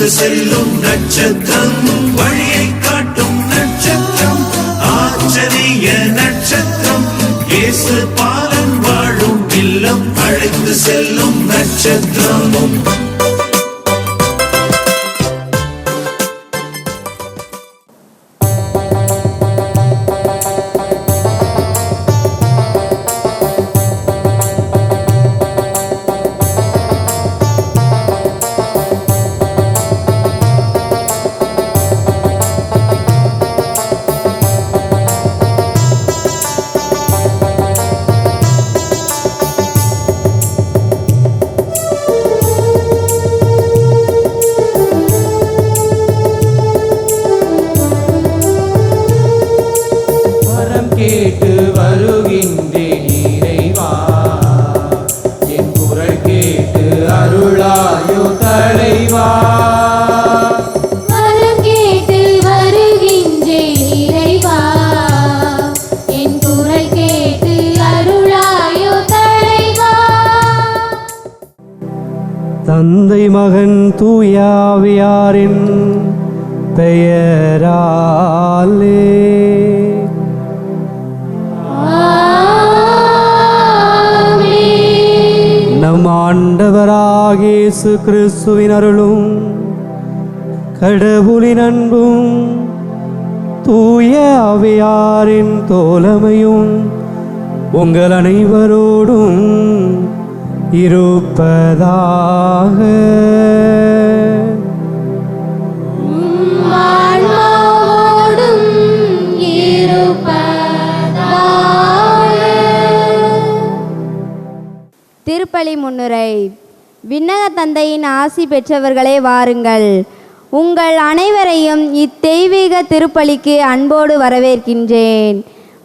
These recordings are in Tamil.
அழைத்து செல்லும் நட்சத்திரம், வழியை காட்டும் நட்சத்திரம், ஆச்சரிய நட்சத்திரம், இயேசு பாலன் வாழும் இல்லம் அழைத்து செல்லும் நட்சத்திரம். கேட்டு வருகின்றேன் இறைவா, என் குரல் கேட்டு அருளாயோ தலைவா. வரம் கேட்டு வருகின்றேன் இறைவா, என் குரல் கேட்டு அருளாயோ தலைவா. தந்தை மகன் தூயாவியாரின் பெயராலே நம் ஆண்டவராகிய இயேசு கிறிஸ்துவின் அருளும் கடவுளின் அன்பும் தூய ஆவியாரின் தோழமையும் உங்கள் அனைவரோடும் இருப்பதாக. திருப்பலி முன்னுரை. விண்ணக தந்தையின் ஆசி பெற்றவர்களே வாருங்கள். உங்கள் அனைவரையும் இத்தெய்வீக திருப்பலிக்கு அன்போடு வரவேற்கின்றேன்.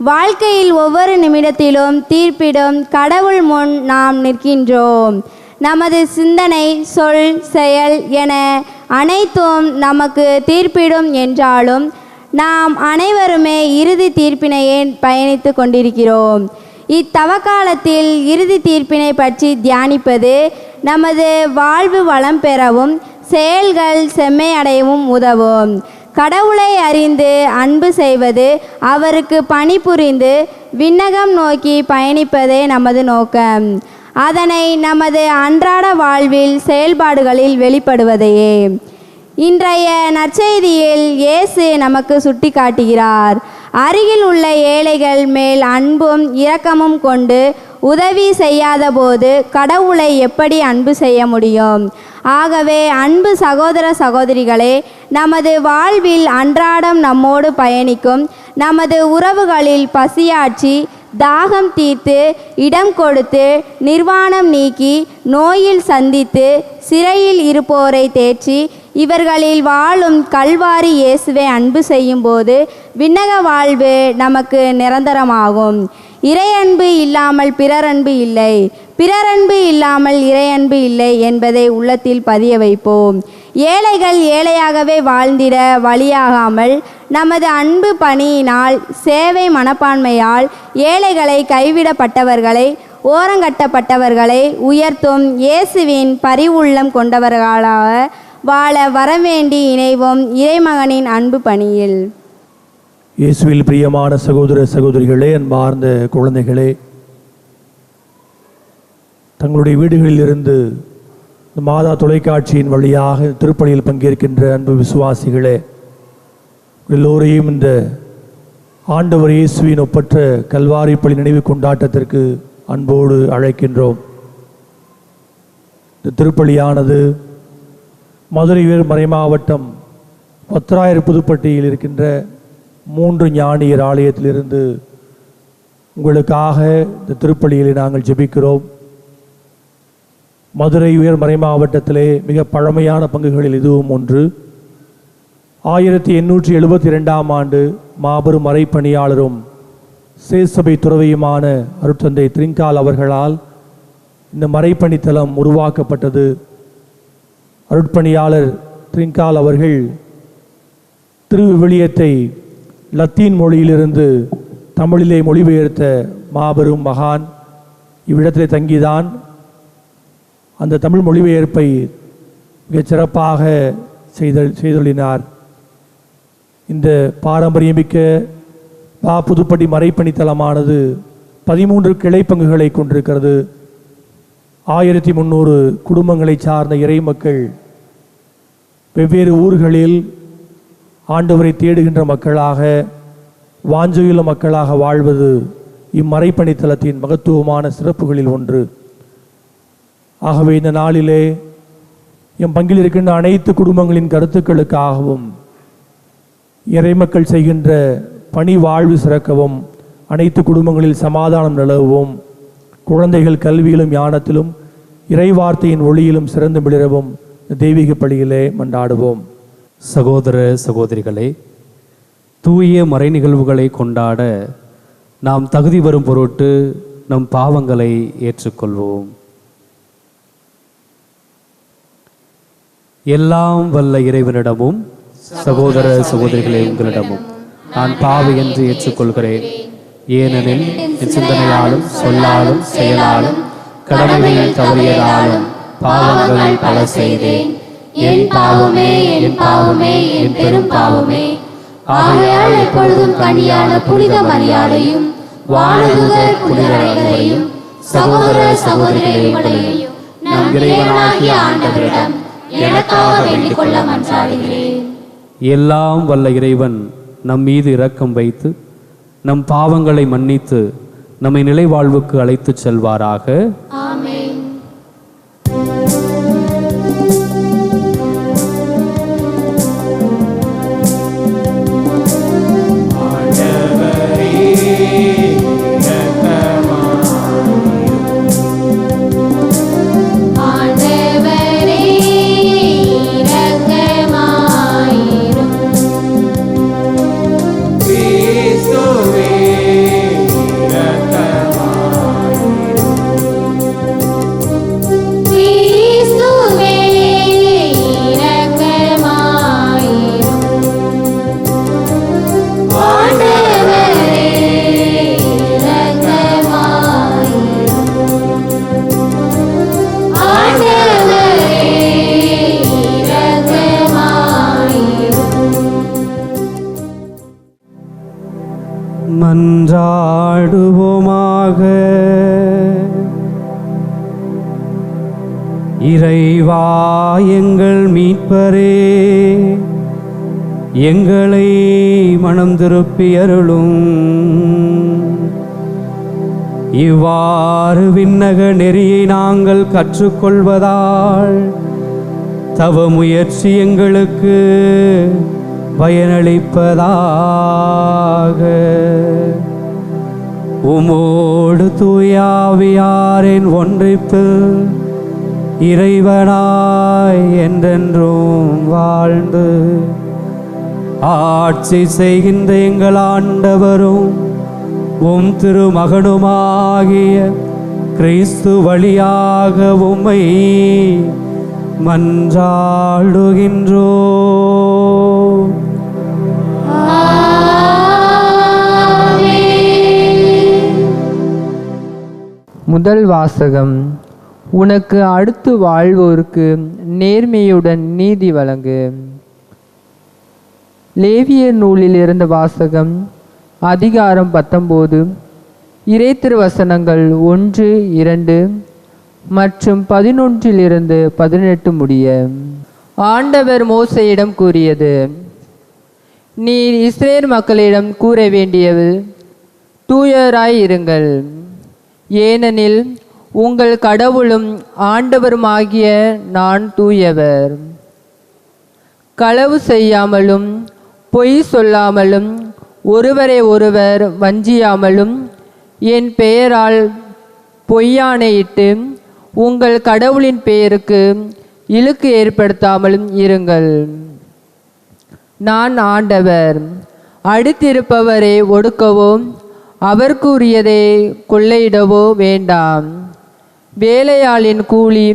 வாழ்க்கையில் ஒவ்வொரு நிமிடத்திலும் தீர்ப்பிடும் கடவுள் முன் நாம் நிற்கின்றோம். நமது சிந்தனை, சொல், செயல் என அனைத்தும் நமக்கு தீர்ப்பிடும் என்றாலும் நாம் அனைவருமே இறுதி தீர்ப்பினையே பயணித்து கொண்டிருக்கிறோம். இத்தவக்காலத்தில் இறுதி தீர்ப்பினை பற்றி தியானிப்பது நமது வாழ்வு வளம் பெறவும் செயல்கள் செம்மையடையவும் உதவும். கடவுளை அறிந்து அன்பு செய்வது, அவருக்கு பணிபுரிந்து விண்ணகம் நோக்கி பயணிப்பதே நமது நோக்கம். அதனை நமது அன்றாட வாழ்வில் செயல்பாடுகளில் வெளிப்படுவதையே இன்றைய நற்செய்தியில் இயேசு நமக்கு சுட்டி காட்டுகிறார். அருகில் உள்ள ஏழைகள் மேல் அன்பும் இரக்கமும் கொண்டு உதவி செய்யாத போது கடவுளை எப்படி அன்பு செய்ய முடியும்? ஆகவே அன்பு சகோதர சகோதரிகளே, நமது வாழ்வில் அன்றாடம் நம்மோடு பயணிக்கும் நமது உறவுகளில் பசியாற்றி, தாகம் தீர்த்து, இடம் கொடுத்து, நிர்வாணம் நீக்கி, நோயில் சந்தித்து, சிறையில் இருப்போரை தேற்றி, இவர்களில் வாழும் கல்வாரி இயேசுவை அன்பு செய்யும் போது விண்ணக வாழ்வு நமக்கு நிரந்தரமாகும். இறையன்பு இல்லாமல் பிறரன்பு இல்லை, பிறரன்பு இல்லாமல் இறையன்பு இல்லை என்பதை உள்ளத்தில் பதிய வைப்போம். ஏழைகள் ஏழையாகவே வாழ்ந்திட வழியாகாமல் நமது அன்பு பணியினால், சேவை மனப்பான்மையால் ஏழைகளை, கைவிடப்பட்டவர்களை, ஓரங்கட்டப்பட்டவர்களை உயர்த்தும் இயேசுவின் பரிவுள்ளம் கொண்டவர்களாக வாழ வரவேண்டி இணைவோம் இறைமகனின் அன்பு பணியில். இயேசுவில் பிரியமான சகோதர சகோதரிகளே, அன்பார்ந்த குழந்தைகளே, தங்களுடைய வீடுகளில் இருந்து மாதா தொலைக்காட்சியின் வழியாக திருப்பலியில் பங்கேற்கின்ற அன்பு விசுவாசிகளே, எல்லோரையும் இந்த ஆண்டவர் இயேசுவின் ஒப்பற்ற கல்வாரி பலி நினைவு கொண்டாட்டத்திற்கு அன்போடு அழைக்கின்றோம். இந்த திருப்பலியானது மதுரை மறைமாவட்டம் பத்திராயர் புதுப்பட்டியில் இருக்கின்ற 3 ஞானியர் ஆலயத்திலிருந்து உங்களுக்காக இந்த திருப்பலியில் நாங்கள் ஜெபிக்கிறோம். மதுரை மறை மாவட்டத்திலே மிக பழமையான பங்குகளில் இதுவும் ஒன்று. 1872ஆம் ஆண்டு மாபெரும் மறைப்பணியாளரும் சேசபை துறவியுமான அருட்தந்தை திரிங்கால் அவர்களால் இந்த மறைப்பணித்தலம் உருவாக்கப்பட்டது. அருட்பணியாளர் திரிங்கால் அவர்கள் திருவிவிலியத்தை லத்தீன் மொழியிலிருந்து தமிழிலே மொழிபெயர்த்த மாபெரும் மகான். இவ்விடத்திலே தங்கிதான் அந்த தமிழ் மொழிபெயர்ப்பை மிகச் சிறப்பாக செய்தொழினார். இந்த பாரம்பரியமிக்க புதுப்பட்டி மறைப்பணித்தலமானது 13 கிளைப்பங்குகளை கொண்டிருக்கிறது. 1300 குடும்பங்களை சார்ந்த இறை மக்கள் வெவ்வேறு ஊர்களில் ஆண்டவரை தேடுகின்ற மக்களாக, வாஞ்சையுள்ள மக்களாக வாழ்வது இம்மறைப்பணித்தலத்தின் மகத்துவமான சிறப்புகளில் ஒன்று. ஆகவே இந்த நாளிலே எம் பங்கில் இருக்கின்ற அனைத்து குடும்பங்களின் கருத்துக்களுக்காகவும், இறைமக்கள் செய்கின்ற பணி வாழ்வு சிறக்கவும், அனைத்து குடும்பங்களில் சமாதானம் நிலவும், குழந்தைகள் கல்வியிலும் ஞானத்திலும் இறைவார்த்தையின் ஒளியிலும் சிறந்து மிளிரவும் தெய்வீக பலியிலே மன்றாடுவோம். சகோதர சகோதரிகளே, தூய மறை நிகழ்வுகளை கொண்டாட நாம் தகுதி வரும் பொருட்டு நம் பாவங்களை ஏற்றுக்கொள்வோம். எல்லாம் வல்ல இறைவனிடமும் சகோதர சகோதரிகளே உங்களிடமும் நான் பாவி என்று ஏற்றுக்கொள்கிறேன். ஏனெனில் என் சிந்தனையாலும் சொல்லாலும் செயலாலும் கடமைகளில் தவறியதாலும் பாவங்கள் பல செய்தேன். என் பாவமே, என் பாவமே, என் பெரும் பாவமே. ஆகையால் எப்பொழுதும் கனியான புனித மரியாதையும் வானதூதர் புனிதரையும் சகோதர சகோதரிகளையும் நம் இறைவனாகிய ஆண்டவரிடம் எனக்காக வேண்டிக் கொள்ள மன்றாடுகிறேன். எல்லாம் வல்ல இறைவன் நம் மீது இரக்கம் வைத்து நம் பாவங்களை மன்னித்து நம்மை நிலை வாழ்வுக்கு அழைத்துச் செல்வாராக. ஆமென். மன்றாடுவோமாக. இறைவா எங்கள் மீட்பரே, எங்களை மனம் திருப்பி அருளும். இவ்வாறு விண்ணக நெறியை நாங்கள் கற்றுக்கொள்வதால் தவ முயற்சி எங்களுக்கு பயனளிப்பதாக. உமோடு தூயாவியாரின் ஒன்றிப்பில் இறைவனாய் என்றென்றும் வாழ்ந்து ஆட்சி செய்கின்ற எங்கள் ஆண்டவரும் உம் திருமகனுமாகிய கிறிஸ்து வழியாக உம்மை மன்றாடுகின்றோம். முதல் வாசகம். உனக்கு அடுத்து வாழ்வோருக்கு நேர்மையுடன் நீதி வழங்கு. லேவியர் நூலில் இருந்த வாசகம். அதிகாரம் 19, இறை திருவசனங்கள் 1, 2 மற்றும் 11 - 18 முடிய. ஆண்டவர் மோசேயிடம் கூறியது: நீர் இஸ்ரேல் மக்களிடம் கூற வேண்டியது, தூயராய் இருங்கள், ஏனெனில் உங்கள் கடவுளும் ஆண்டவருமாகிய நான் தூயவர். களவு செய்யாமலும் பொய் சொல்லாமலும் ஒருவரை ஒருவர் வஞ்சியாமலும் என் பெயரால் பொய்யானையிட்டு உங்கள் கடவுளின் பெயருக்கு இழுக்கு ஏற்படுத்தாமலும் இருங்கள். நான் ஆண்டவர். அடுத்திருப்பவரை ஒடுக்கவோ அவருக்கு உரியதை கொள்ளையிடவோ வேண்டாம். வேலையாளின் கூலி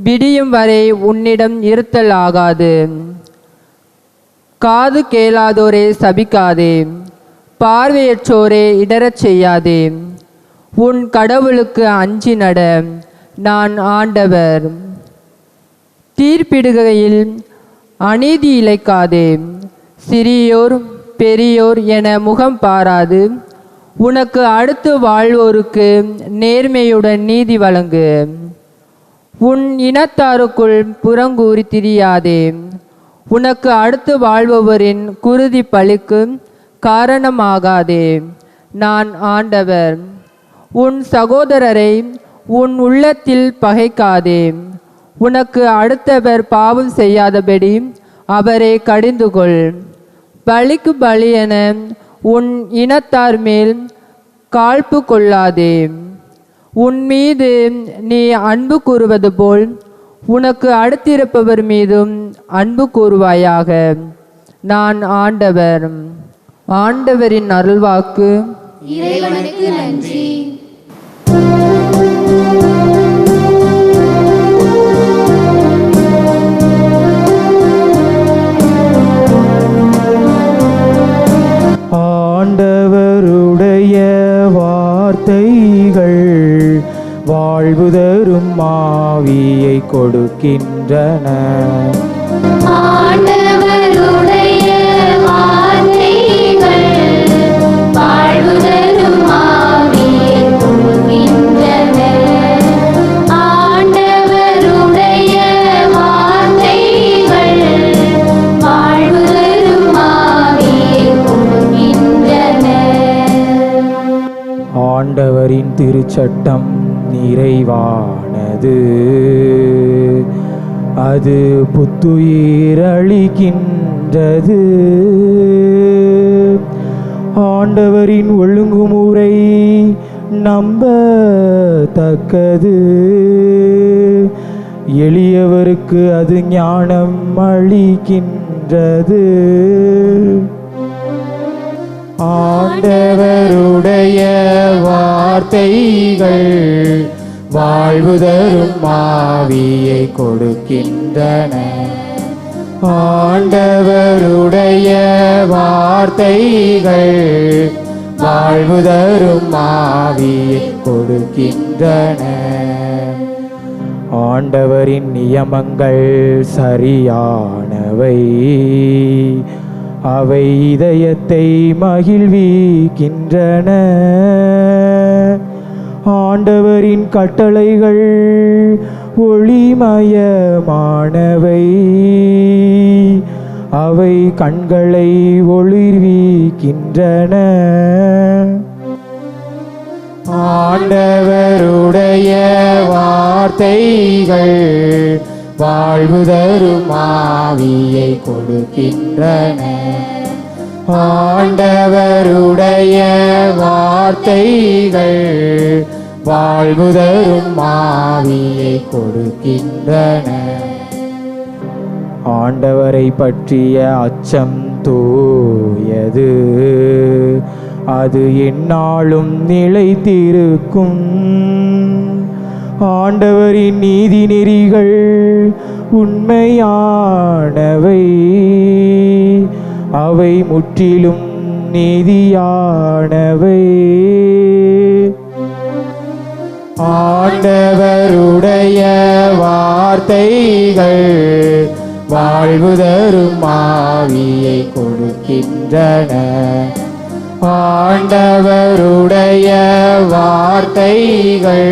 விடியும் வரை உன்னிடம் இருத்தல் ஆகாது. காது கேளாதோரை சபிக்காதே, பார்வையற்றோரை இடரச் செய்யாதே. உன் கடவுளுக்கு அஞ்சி நட, நான் ஆண்டவர். தீர்ப்பிடுகையில் அநீதி இழைக்காதே. சிறியோர் பெரியோர் என முகம் பாராது உனக்கு அடுத்து வாழ்வோருக்கு நேர்மையுடன் நீதி வழங்கு. உன் இனத்தாருக்குள் புறங்கூறி திரியாதே. உனக்கு அடுத்து வாழ்பவரின் குருதி பழிக்கு காரணமாகாதே. நான் ஆண்டவர். உன் சகோதரரை உன் உள்ளத்தில் பகைக்காதே. உனக்கு அடுத்தவர் பாவம் செய்யாதபடி அவரை கடிந்து கொள். பலிக்கு பலி என உன் இனத்தார் மேல் காழ்ப்பு கொள்ளாதே. உன் மீது நீ அன்பு கூறுவது போல் உனக்கு அடுத்திருப்பவர் மீதும் அன்பு கூறுவாயாக. நான் ஆண்டவர். ஆண்டவரின் அருள்வாக்கு. இறைவனுக்கு நன்றி. ஆண்டவருடைய வார்த்தைகள் வாழ்வு தரும் ஆவியை கொடுக்கின்றன. ஆண்டவருடைய வார்த்தைகள் வாழ்வு தரும் ஆவியை கொடுக்கின்றன. ஆண்டவருடைய வார்த்தைகள் வாழ்வு தரும் ஆவியை கொடுக்கின்றன. ஆண்டவரின் திருச்சட்டம் நிறைவானது, அது புத்துயிர் அளிக்கின்றது. ஆண்டவரின் ஒழுங்குமுறை நம்பத்தக்கது, எளியவருக்கு அது ஞானம் அளிக்கின்றது. ஆண்டவருடைய வார்த்தைகள் வாழ்வு தரும் ஆவியை கொடுக்கின்றன. ஆண்டவருடைய வார்த்தைகள் வாழ்வு தரும் ஆவியை கொடுக்கின்றன. ஆண்டவரின் நியமங்கள் சரியானவை, அவை இதயத்தை மகிழ்விக்கின்றன. ஆண்டவரின் கட்டளைகள் ஒளிமயமானவை, அவை கண்களை ஒளிர்விக்கின்றன. ஆண்டவருடைய வார்த்தைகள் வாழ்வு தரும் ஆவியை கொடுக்கின்றன. ஆண்டவருடைய வார்த்தைகள் வாழ்வு தரும் ஆவியை கொடுக்கின்றன. ஆண்டவரை பற்றிய அச்சம் தூயது, அது எந்நாளும் நிலைத்திருக்கும். ஆண்டவரின் நீதி நெறிகள் உண்மையானவை, அவை முற்றிலும் நீதியானவை. ஆண்டவருடைய வார்த்தைகள் வாழ்வு தரும் ஆவியை கொடுக்கின்றன. ஆண்டவருடைய வார்த்தைகள்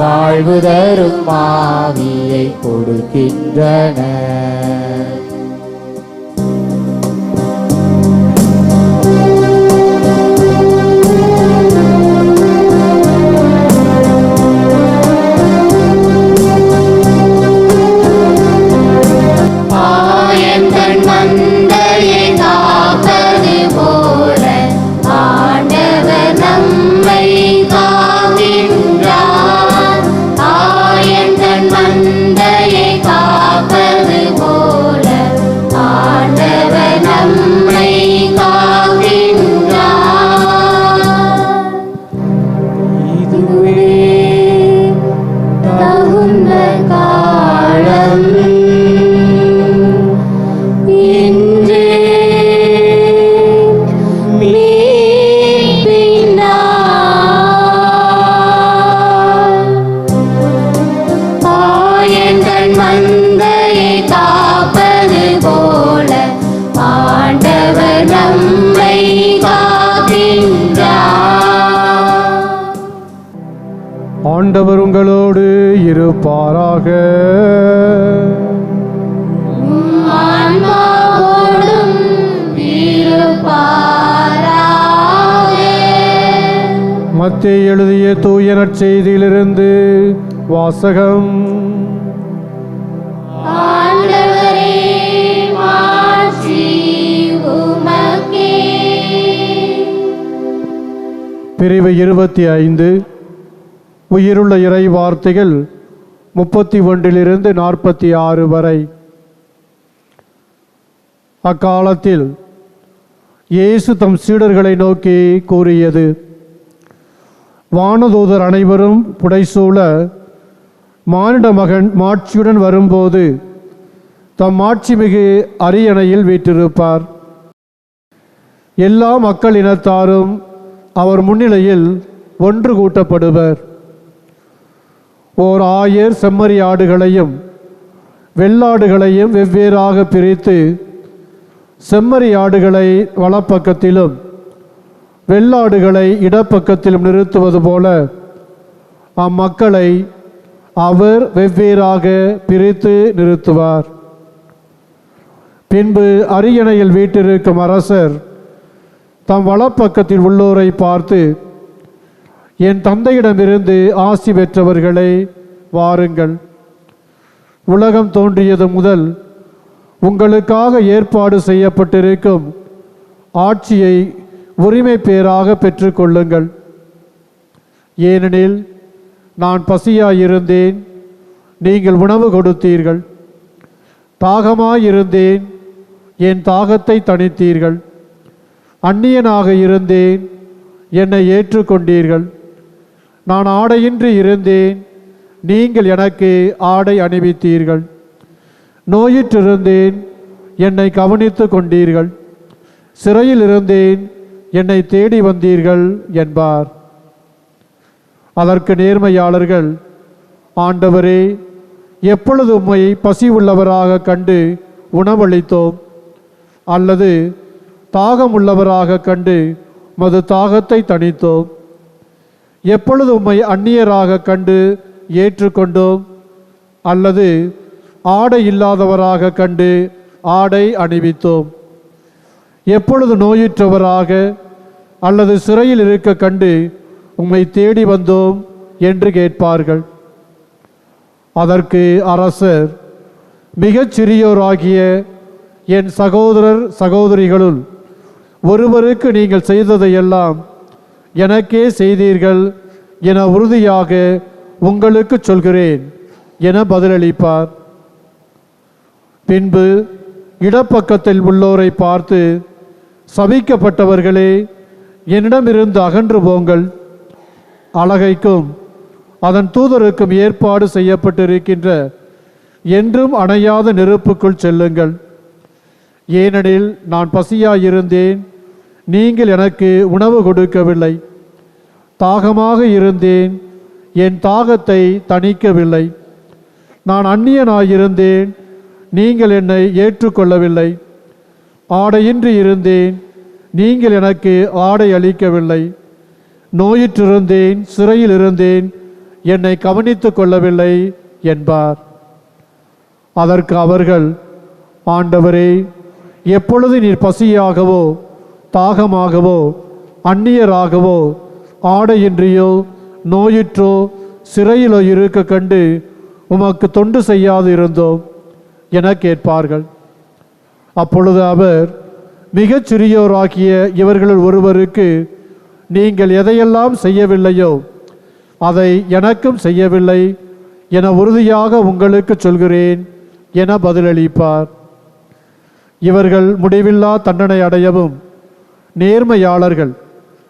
வாழ்வு தரும் ஆவியை கொடுக்கின்றன. மந்தையை காப்பது ஆண்டவர் உங்களோடு இருப்பாராக. ஆன்மாவோடும் இருப்பாராக. மத்தேயு எழுதிய தூய நற்செய்தியிலிருந்து வாசகம். ஆண்டவரே, மாட்சி உமக்கே. பிரிவு 25. உயிருள்ள இறை வார்த்தைகள் 31 46 வரை. அக்காலத்தில் இயேசு தம் சீடர்களை நோக்கி கூறியது: வானதூதர் அனைவரும் புடைசூழ மானிட மகன் மாட்சியுடன் வரும்போது தம் மாட்சிமிகு அரியணையில் வீற்றிருப்பார். எல்லா மக்கள் இனத்தாரும் அவர் முன்னிலையில் ஒன்று கூட்டப்படுவர். ஓர் ஆயர் செம்மறி ஆடுகளையும் வெள்ளாடுகளையும் வெவ்வேறாக பிரித்து செம்மறி ஆடுகளை வலப்பக்கத்திலும் வெள்ளாடுகளை இடப்பக்கத்திலும் நிறுத்துவது போல அம்மக்களை அவர் வெவ்வேறாக பிரித்து நிறுத்துவார். பின்பு அரியணையில் வீற்றிருக்கும் அரசர் தம் வலப்பக்கத்தில் உள்ளோரை பார்த்து, என் தந்தையிடமிருந்து ஆசி பெற்றவர்களை வாருங்கள். உலகம் தோன்றியது முதல் உங்களுக்காக ஏற்பாடு செய்யப்பட்டிருக்கும் ஆட்சியை உரிமை பேராக பெற்றுக்கொள்ளுங்கள். ஏனெனில் நான் பசியாயிருந்தேன், நீங்கள் உணவு கொடுத்தீர்கள். தாகமாயிருந்தேன், என் தாகத்தை தணித்தீர்கள். அந்நியனாக இருந்தேன், என்னை ஏற்றுக்கொண்டீர்கள். நான் ஆடையின்றி இருந்தேன், நீங்கள் எனக்கு ஆடை அணிவித்தீர்கள். நோயிற்றிருந்தேன், என்னை கவனித்து கொண்டீர்கள். சிறையில் இருந்தேன், என்னை தேடி வந்தீர்கள் என்பார். அதற்கு நேர்மையாளர்கள், ஆண்டவரே, எப்பொழுது உம்மை பசி உள்ளவராக கண்டு உணவளித்தோம், அல்லது தாகம் உள்ளவராக கண்டு மது தாகத்தை தணித்தோம்? எப்பொழுது உம்மை அந்நியராக கண்டு ஏற்றுக்கொண்டோம், அல்லது ஆடை இல்லாதவராக கண்டு ஆடை அணிவித்தோம்? எப்பொழுது நோயுற்றவராக அல்லது சிறையில் இருக்க கண்டு உம்மை தேடி வந்தோம் என்று கேட்பார்கள். அதற்கு அரசர், மிகச் சிறியோராகிய என் சகோதரர் சகோதரிகளுள் ஒருவருக்கு நீங்கள் செய்ததையெல்லாம் எனக்கே செய்தீர்கள் என உறுதியாக உங்களுக்கு சொல்கிறேன் என பதிலளிப்பார். பின்பு இடப்பக்கத்தில் உள்ளோரை பார்த்து, சபிக்கப்பட்டவர்களே, என்னிடமிருந்து அகன்று போங்கள். அலகைக்கும் அதன் தூதருக்கும் ஏற்பாடு செய்யப்பட்டிருக்கின்ற என்றும் அணையாத நெருப்புக்குள் செல்லுங்கள். ஏனெனில் நான் பசியாயிருந்தேன், நீங்கள் எனக்கு உணவு கொடுக்கவில்லை. தாகமாக இருந்தேன், என் தாகத்தை தணிக்கவில்லை. நான் அந்நியனாயிருந்தேன், நீங்கள் என்னை ஏற்றுக்கொள்ளவில்லை. ஆடையின்றி இருந்தேன், நீங்கள் எனக்கு ஆடை அளிக்கவில்லை. நோயிற்றிருந்தேன், சிறையில் இருந்தேன், என்னை கவனித்து கொள்ளவில்லை என்பார். அதற்கு அவர்கள், ஆண்டவரே, எப்பொழுது நீர் பசியாகவோ தாகமாகவோ அந்நியராகவோ ஆடையின்றியோ நோயுற்றோ சிறையிலோ இருக்க கண்டு உமக்கு தொண்டு செய்யாது இருந்தோம் என கேட்பார்கள். அப்பொழுது அவர், மிகச் சிறியோராகிய இவர்களுள் ஒருவருக்கு நீங்கள் எதையெல்லாம் செய்யவில்லையோ அதை எனக்கும் செய்யவில்லை என உறுதியாக உங்களுக்கு சொல்கிறேன் என பதிலளிப்பார். இவர்கள் முடிவில்லா தண்டனை அடையவும் நேர்மையாளர்கள்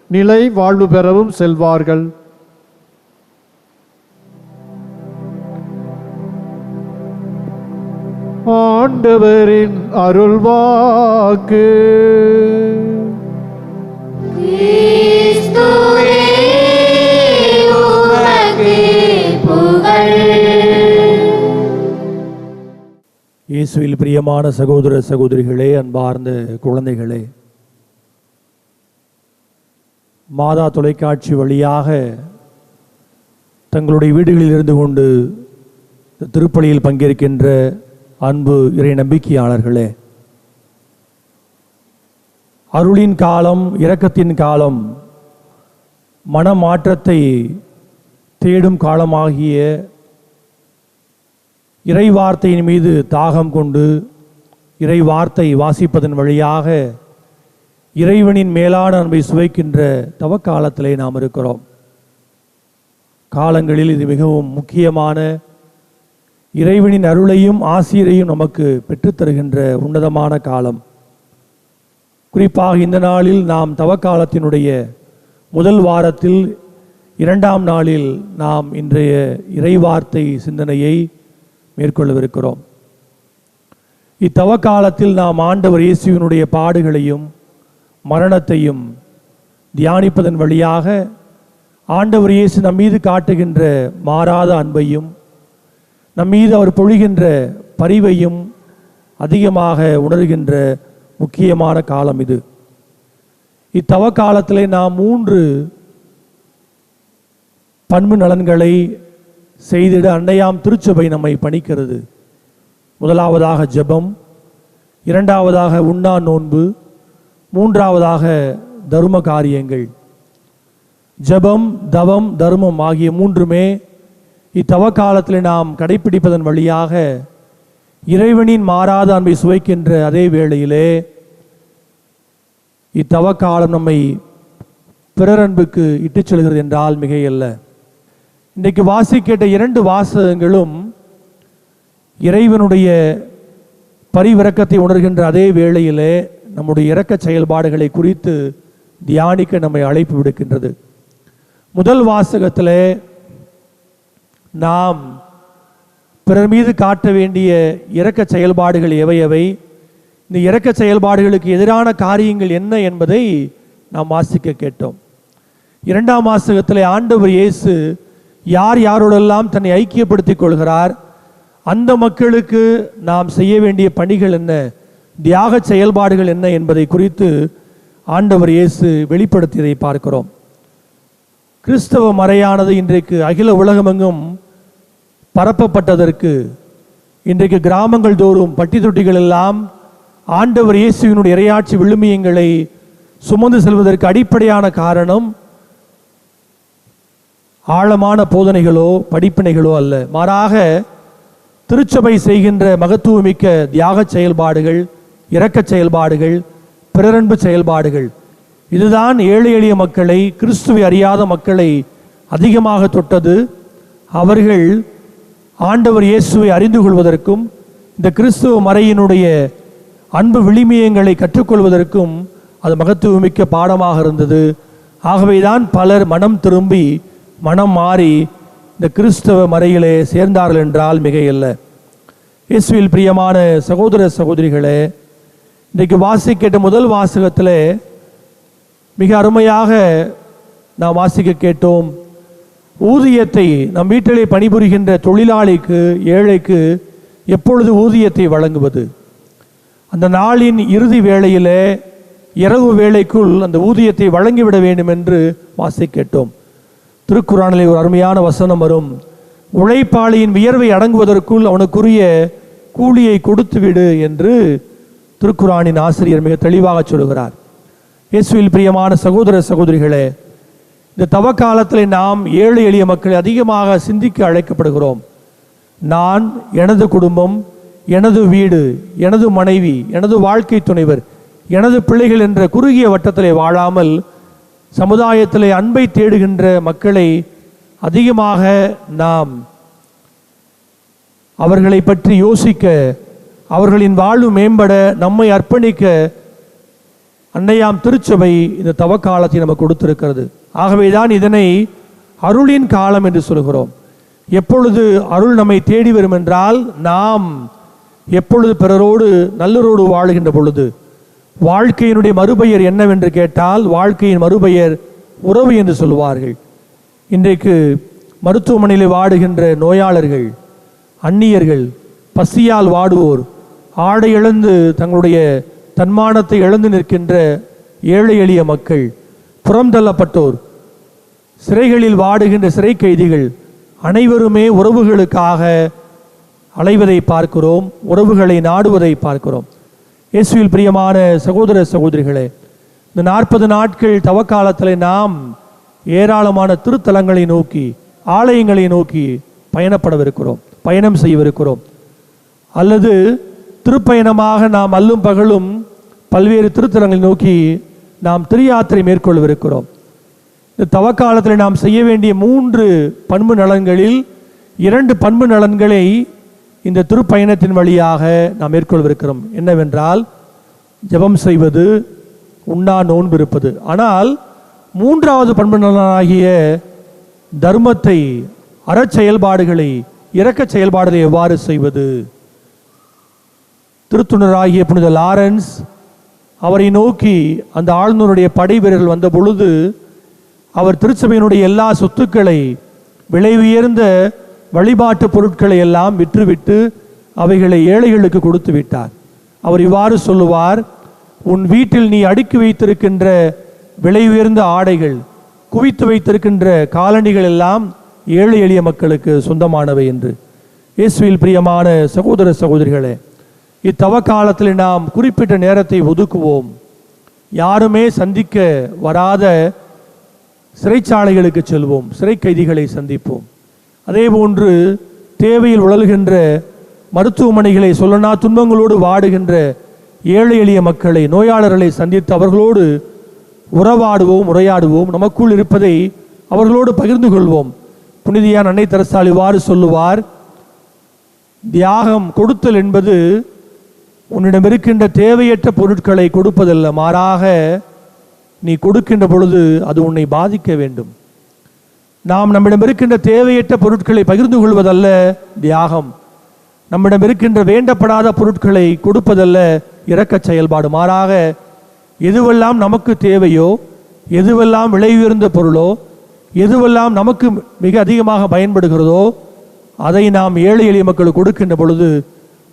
நிலை வாழ்வு பெறவும் செல்வார்கள். ஆண்டவரின் அருள்வாக்கு. கிறிஸ்துவே, உமக்கு புகழ். இயேசுவில் பிரியமான சகோதர சகோதரிகளே, அன்பார்ந்த குழந்தைகளே, மாதா தொலைக்காட்சி வழியாக தங்களுடைய வீடுகளில் இருந்து கொண்டு திருப்பலியில் பங்கேற்கின்ற அன்பு இறை நம்பிக்கையாளர்களே, அருளின் காலம், இரக்கத்தின் காலம், மனமாற்றத்தை தேடும் காலமாகிய இறை வார்த்தையின் மீது தாகம் கொண்டு இறை வார்த்தை வாசிப்பதன் வழியாக இறைவனின் மேலான அன்பை சுவைக்கின்ற தவக்காலத்திலே நாம் இருக்கிறோம். காலங்களில் இது மிகவும் முக்கியமான இறைவனின் அருளையும் ஆசிரியையும் நமக்கு பெற்றுத்தருகின்ற உன்னதமான காலம். குறிப்பாக இந்த நாளில் நாம் தவக்காலத்தினுடைய முதல் வாரத்தில் 2ஆம் நாளில் நாம் இன்றைய இறைவார்த்தை சிந்தனையை மேற்கொள்ளவிருக்கிறோம். இத்தவக்காலத்தில் நாம் ஆண்டவர் இயேசுவினுடைய பாடுகளையும் மரணத்தையும் தியானிப்பதன் வழியாக ஆண்டவர் இயேசு நம் மீது காட்டுகின்ற மாறாத அன்பையும் நம் மீது அவர் பொழிகின்ற பரிவையும் அதிகமாக உணர்கின்ற முக்கியமான காலம் இது. இத்தவக்காலத்திலே நாம் 3 பண்பு நலன்களை செய்திட அன்னையாம் திருச்சபை நம்மை பணிக்கிறது. முதலாவதாக ஜெபம், 2ஆவதாக உண்ணா நோன்பு, 3ஆவதாக தர்ம காரியங்கள். ஜெபம், தவம், தர்மம் ஆகிய 3மே இத்தவக்காலத்தில் நாம் கடைபிடிப்பதன் வழியாக இறைவனின் மாறாத அன்பை சுவைக்கின்ற அதே வேளையிலே இத்தவக்காலம் நம்மை பிறர் அன்புக்கு இட்டுச் செல்கிறது என்றால் மிகையல்ல. இன்றைக்கு வாசிக்கிட்ட 2 வாசகங்களும் இறைவனுடைய பரிவிரக்கத்தை உணர்கின்ற அதே வேளையிலே நம்முடைய இரக்க செயல்பாடுகளை குறித்து தியானிக்க நம்மை அழைப்பு விடுக்கின்றது. முதல் வாசகத்திலே நாம் பிறர் மீது காட்ட வேண்டிய இரக்க செயல்பாடுகள் எவை, இந்த இரக்க செயல்பாடுகளுக்கு எதிரான காரியங்கள் என்ன என்பதை நாம் வாசிக்க கேட்டோம். 2ஆம் வாசகத்திலே ஆண்டவர் இயேசு யார் யாரோடெல்லாம் தன்னை ஐக்கியப்படுத்திக் கொள்கிறார், அந்த மக்களுக்கு நாம் செய்ய வேண்டிய பணிகள் என்ன, தியாக செயல்பாடுகள் என்ன என்பதை குறித்து ஆண்டவர் இயேசு வெளிப்படுத்தியதை பார்க்கிறோம். கிறிஸ்தவ மறையானது இன்றைக்கு அகில உலகமெங்கும் பரப்பப்பட்டதற்கு, இன்றைக்கு கிராமங்கள் தோறும் பட்டி தொட்டிகள் எல்லாம் ஆண்டவர் இயேசுவினுடைய இறையாட்சி விழுமியங்களை சுமந்து செல்வதற்கு அடிப்படையான காரணம் ஆழமான போதனைகளோ படிப்பினைகளோ அல்ல, மாறாக திருச்சபை செய்கின்ற மகத்துவமிக்க தியாக செயல்பாடுகள், இரக்க செயல்பாடுகள், பிறரன்பு செயல்பாடுகள். இதுதான் ஏழை எளிய மக்களை, கிறிஸ்துவை அறியாத மக்களை அதிகமாக தொட்டது. அவர்கள் ஆண்டவர் இயேசுவை அறிந்து கொள்வதற்கும் இந்த கிறிஸ்துவ மறையினுடைய அன்பு விளிமியங்களை கற்றுக்கொள்வதற்கும் அது மகத்துவமிக்க பாடமாக இருந்தது. ஆகவேதான் பலர் மனம் திரும்பி மனம் மாறி இந்த கிறிஸ்தவ மறையிலே சேர்ந்தார்கள் என்றால் மிகையல்ல. இயேசுவில் பிரியமான சகோதர சகோதரிகளே, இன்றைக்கு வாசிக்கிட்ட முதல் வாசகத்தில் மிக அருமையாக நாம் வாசிக்க கேட்டோம். ஊதியத்தை நம் வீட்டிலே பணிபுரிகின்ற தொழிலாளிக்கு, ஏழைக்கு எப்பொழுது ஊதியத்தை வழங்குவது, அந்த நாளின் இறுதி வேளையிலே இரவு வேளைக்குள் அந்த ஊதியத்தை வழங்கிவிட வேண்டும் என்று வாசிக்க கேட்டோம். திருக்குறானிலே ஒரு அருமையான வசனம் வரும், உழைப்பாளியின் வியர்வை அடங்குவதற்குள் அவனுக்குரிய கூலியை கொடுத்து விடு என்று திருக்குறானின் ஆசிரியர் மிக தெளிவாக சொல்கிறார். இயேசுவில் பிரியமான சகோதர சகோதரிகளே, இந்த தவக்காலத்தில் நாம் ஏழை எளிய மக்களை அதிகமாக சிந்திக்க அழைக்கப்படுகிறோம். நான், எனது குடும்பம், எனது வீடு, எனது மனைவி, எனது வாழ்க்கை துணைவர், எனது பிள்ளைகள் என்ற குறுகிய வட்டத்திலே வாழாமல் சமுதாயத்திலே அன்பை தேடுகின்ற மக்களை அதிகமாக நாம் அவர்களை பற்றி யோசிக்க, அவர்களின் வாழ்வு மேம்பட நம்மை அர்ப்பணிக்க அன்னையாம் திருச்சபை இந்த தவக்காலத்தை நமக்கு கொடுத்திருக்கிறது. ஆகவேதான் இதனை அருளின் காலம் என்று சொல்கிறோம். எப்பொழுது அருள் நம்மை தேடி வரும் என்றால், நாம் எப்பொழுது பிறரோடு நல்லரோடு வாழுகின்ற பொழுது. வாழ்க்கையினுடைய மறுபெயர் என்னவென்று கேட்டால், வாழ்க்கையின் மறுபெயர் உறவு என்று சொல்வார்கள். இன்றைக்கு மருத்துவமனையில் வாடுகின்ற நோயாளர்கள், அந்நியர்கள், பசியால் வாடுவோர், ஆடை இழந்து தங்களுடைய தன்மானத்தை இழந்து நிற்கின்ற ஏழை எளிய மக்கள், புறம் தள்ளப்பட்டோர், சிறைகளில் வாடுகின்ற சிறை கைதிகள், அனைவருமே உறவுகளுக்காக அலைவதை பார்க்கிறோம், உறவுகளை நாடுவதை பார்க்கிறோம். இயேசுவில் பிரியமான சகோதர சகோதரிகளே, இந்த 40 நாட்கள் தவக்காலத்தில் நாம் ஏராளமான திருத்தலங்களை நோக்கி, ஆலயங்களை நோக்கி பயணம் செய்யவிருக்கிறோம். அல்லது திருப்பயணமாக நாம் அல்லும் பகலும் பல்வேறு திருத்தலங்களை நோக்கி நாம் திருயாத்திரை மேற்கொள்ளவிருக்கிறோம். இந்த தவக்காலத்தில் நாம் செய்ய வேண்டிய 3 பண்பு நலன்களில் 2 பண்பு நலன்களை இந்த திருப்பயணத்தின் வழியாக நாம் மேற்கொள்ளவிருக்கிறோம். என்னவென்றால், ஜெபம் செய்வது, உண்ணா நோன்பு இருப்பது. ஆனால் 3வது பண்பு நலனாகிய தர்மத்தை, அறச்செயல்பாடுகளை, இரக்க செயல்பாடுகளை எவ்வாறு செய்வது? திருத்துணராகிய புனித லாரன்ஸ் அவரை நோக்கி அந்த ஆளுநருடைய படை வீரர்கள் வந்த பொழுது அவர் திருச்சபையினுடைய எல்லா சொத்துக்களை, விலை உயர்ந்த வழிபாட்டு பொருட்களை எல்லாம் விற்றுவிட்டு அவைகளை ஏழைகளுக்கு கொடுத்து விட்டார். அவர் இவ்வாறு சொல்லுவார், உன் வீட்டில் நீ அடுக்கி வைத்திருக்கின்ற விலை உயர்ந்த ஆடைகள், குவித்து வைத்திருக்கின்ற காலணிகள் எல்லாம் ஏழை எளிய மக்களுக்கு சொந்தமானவை என்று. இயேசுவில் பிரியமான சகோதர சகோதரிகளே, இத்தவ காலத்தில் நாம் குறிப்பிட்ட நேரத்தை ஒதுக்குவோம். யாருமே சந்திக்க வராத சிறைச்சாலைகளுக்கு செல்வோம், சிறை கைதிகளை சந்திப்போம். அதே போன்று தேவையில் உழல்கின்ற மருத்துவமனைகளை, சொல்லனா துன்பங்களோடு வாடுகின்ற ஏழை எளிய மக்களை, நோயாளர்களை சந்தித்து அவர்களோடு உறவாடுவோம், உரையாடுவோம். நமக்குள் இருப்பதை அவர்களோடு பகிர்ந்து கொள்வோம். புனிதியார் அன்னை தெரசாள் இவ்வாறு சொல்லுவார், தியாகம் கொடுத்தல் என்பது உன்னிடம் இருக்கின்ற தேவையற்ற பொருட்களை கொடுப்பதல்ல, மாறாக நீ கொடுக்கின்ற பொழுது அது உன்னை பாதிக்க வேண்டும். நாம் நம்மிடம் இருக்கின்ற தேவையற்ற பொருட்களை பகிர்ந்து கொள்வதல்ல தியாகம். நம்மிடம் இருக்கின்ற வேண்டப்படாத பொருட்களை கொடுப்பதல்ல இரக்க செயல்பாடு. மாறாக எதுவெல்லாம் நமக்கு தேவையோ, எதுவெல்லாம் விலை உயர்ந்த பொருளோ, எதுவெல்லாம் நமக்கு மிக அதிகமாக பயன்படுகிறதோ அதை நாம் ஏழை எளிய மக்களுக்கு கொடுக்கின்ற பொழுது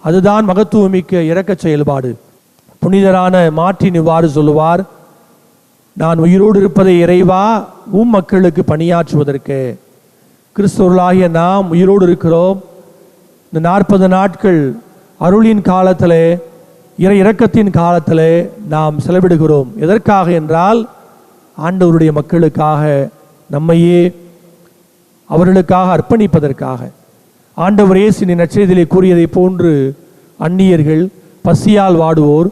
அதுதான் மகத்துவமிக்க இரக்க செயல்பாடு. புனிதரான மார்ட்டின் இவ்வாறு சொல்லுவார், நான் உயிரோடு இருப்பதை இறைவா மக்களுக்கு பணியாற்றுவதற்கு. கிறிஸ்தவர்களாகிய நாம் உயிரோடு இருக்கிறோம். இந்த 40 நாட்கள் அருளின் காலத்திலே, இறை இரக்கத்தின் காலத்திலே நாம் செலவிடுகிறோம். எதற்காக என்றால், ஆண்டவருடைய மக்களுக்காக, நம்மையே அவர்களுக்காக அர்ப்பணிப்பதற்காக. ஆண்டவர் இயேசுவின் நற்செய்தியிலே கூறியதை போன்று அந்நியர்கள், பசியால் வாடுவோர்,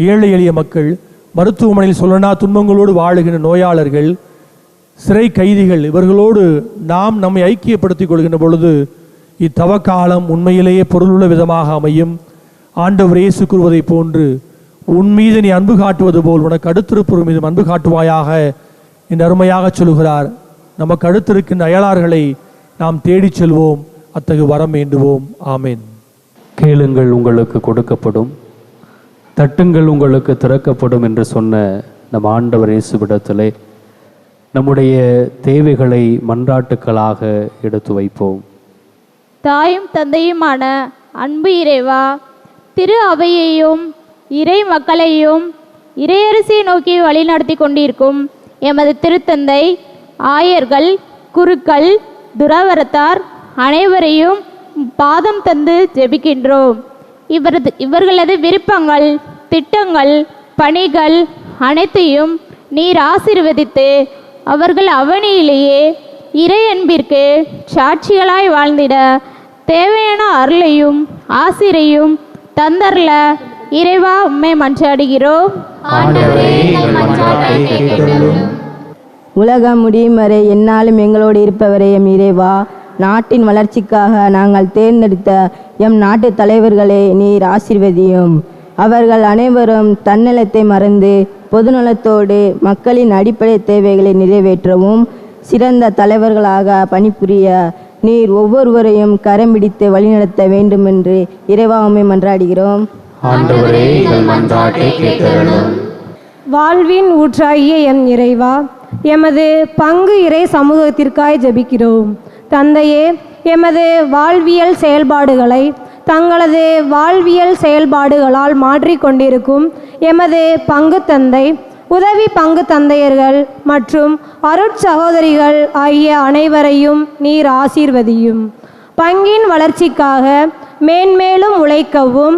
ஏழை எளிய மக்கள், மருத்துவமனையில் சொல்லனா துன்பங்களோடு வாழுகின்ற நோயாளர்கள், சிறை கைதிகள், இவர்களோடு நாம் நம்மை ஐக்கியப்படுத்திக் கொள்கின்ற பொழுது இத்தவக்காலம் உண்மையிலேயே பொருளுள்ள விதமாக அமையும். ஆண்டவர் இயேசு கூறுவதை போன்று, உன் மீது நீ அன்பு காட்டுவது போல் உனக்கு அடுத்திருப்போர் மீது அன்பு காட்டுவாயாக என்று அருமையாக சொல்கிறார். நமக்கு அடுத்திருக்கின்ற அயலார்களை நாம் தேடிச் செல்வோம், அத்தகு வரம் வேண்டுவோம். ஆமேன். கேளுங்கள் உங்களுக்கு கொடுக்கப்படும், தட்டுங்கள் உங்களுக்கு திறக்கப்படும் என்று சொன்ன நம் ஆண்டவர் இயேசுவிடத்திலே நம்முடைய தேவைகளை மன்றாட்டுக்களாக எடுத்து வைப்போம். தாயும் தந்தையுமான அன்பு இறைவா, திரு அவையையும் இறை மக்களையும் இறையரசியை நோக்கி வழிநடத்தி கொண்டிருக்கும் எமது திருத்தந்தை, ஆயர்கள், குருக்கள், துறவரத்தார் அனைவரையும் பாதம் தந்து ஜெபிக்கின்றோம். இவர்களது விருப்பங்கள், திட்டங்கள், பணிகள் அனைத்தையும் நீர் ஆசீர்வதித்து அவர்கள் அவனியிலேயே இறை அன்பிற்கு சாட்சிகளாய் வாழ்ந்திட தேவையான அருளையும் ஆசிரையும் தந்தர்ல இறைவா உம்மை மன்றாடுகிறோம். உலகம் முடியும் வரை என்னாலும் எங்களோடு இருப்பவரே எம் இறைவா, நாட்டின் வளர்ச்சிக்காக நாங்கள் தேர்ந்தெடுத்த எம் நாட்டு தலைவர்களை நீர் ஆசீர்வதியும். அவர்கள் அனைவரும் தன்னலத்தை மறந்து பொதுநலத்தோடு மக்களின் அடிப்படை தேவைகளை நிறைவேற்றவும் சிறந்த தலைவர்களாக பணிபுரிய நீர் ஒவ்வொருவரையும் கரம் பிடித்து வழிநடத்த வேண்டும் என்று இறைவா உம்மை மன்றாடுகிறோம். வாழ்வின் ஊற்றாகிய எம் இறைவா, எமது பங்கு இறை சமூகத்திற்காய் ஜெபிக்கிறோம். தந்தையே, எமது வாழ்வியல் செயல்பாடுகளை தங்களது வாழ்வியல் செயல்பாடுகளால் மாற்றிக்கொண்டிருக்கும் எமது பங்கு தந்தை உதவி பங்கு தந்தையர்கள் மற்றும் அருட்சகோதரிகள் ஆகிய அனைவரையும் நீர் ஆசீர்வதியும். பங்கின் வளர்ச்சிக்காக மேன்மேலும் உழைக்கவும்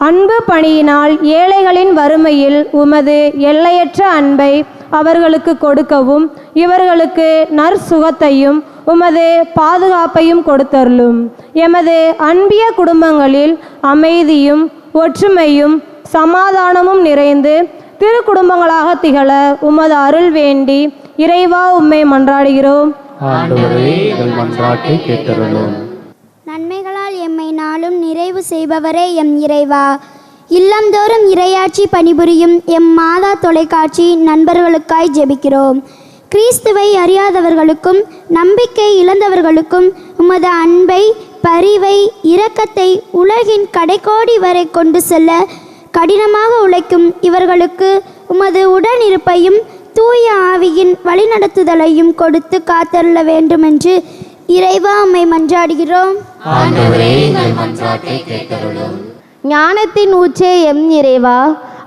அன்பு பணியினால் ஏழைகளின் வறுமையில் உமது எல்லையற்ற அன்பை அவர்களுக்கு கொடுக்கவும் இவர்களுக்கு நற்சுகத்தையும் உமது பாதுகாப்பையும் கொடுத்தருளும். எமது அன்பிய குடும்பங்களில் அமைதியும் ஒற்றுமையும் சமாதானமும் நிறைந்து திரு குடும்பங்களாக திகழ உமது அருள் வேண்டி இறைவா உம்மை மன்றாடுகிறோம். ஆண்டவரே, எங்கள் மன்றாட்டை கேட்டருளும். நன்மைகளால் எம்மை நாளும் நிறைவு செய்பவரே எம் இறைவா, இல்லந்தோறும் இறையாட்சி பணிபுரியும் எம் மாதா தொலைக்காட்சி நண்பர்களுக்காய் ஜெபிக்கிறோம். கிறிஸ்துவை அறியாதவர்களுக்கும் நம்பிக்கை இழந்தவர்களுக்கும் உமது அன்பை, பரிவை, இரக்கத்தை உலகின் கடைக்கோடி வரை கொண்டு செல்ல கடினமாக உழைக்கும் இவர்களுக்கு உமது உடனிருப்பையும் தூய ஆவியின் வழிநடத்துதலையும் கொடுத்து காத்தருள வேண்டுமென்று இறைவா உம்மை மன்றாடுகிறோம். ஞானத்தின் ஊற்றே எம் இறைவா,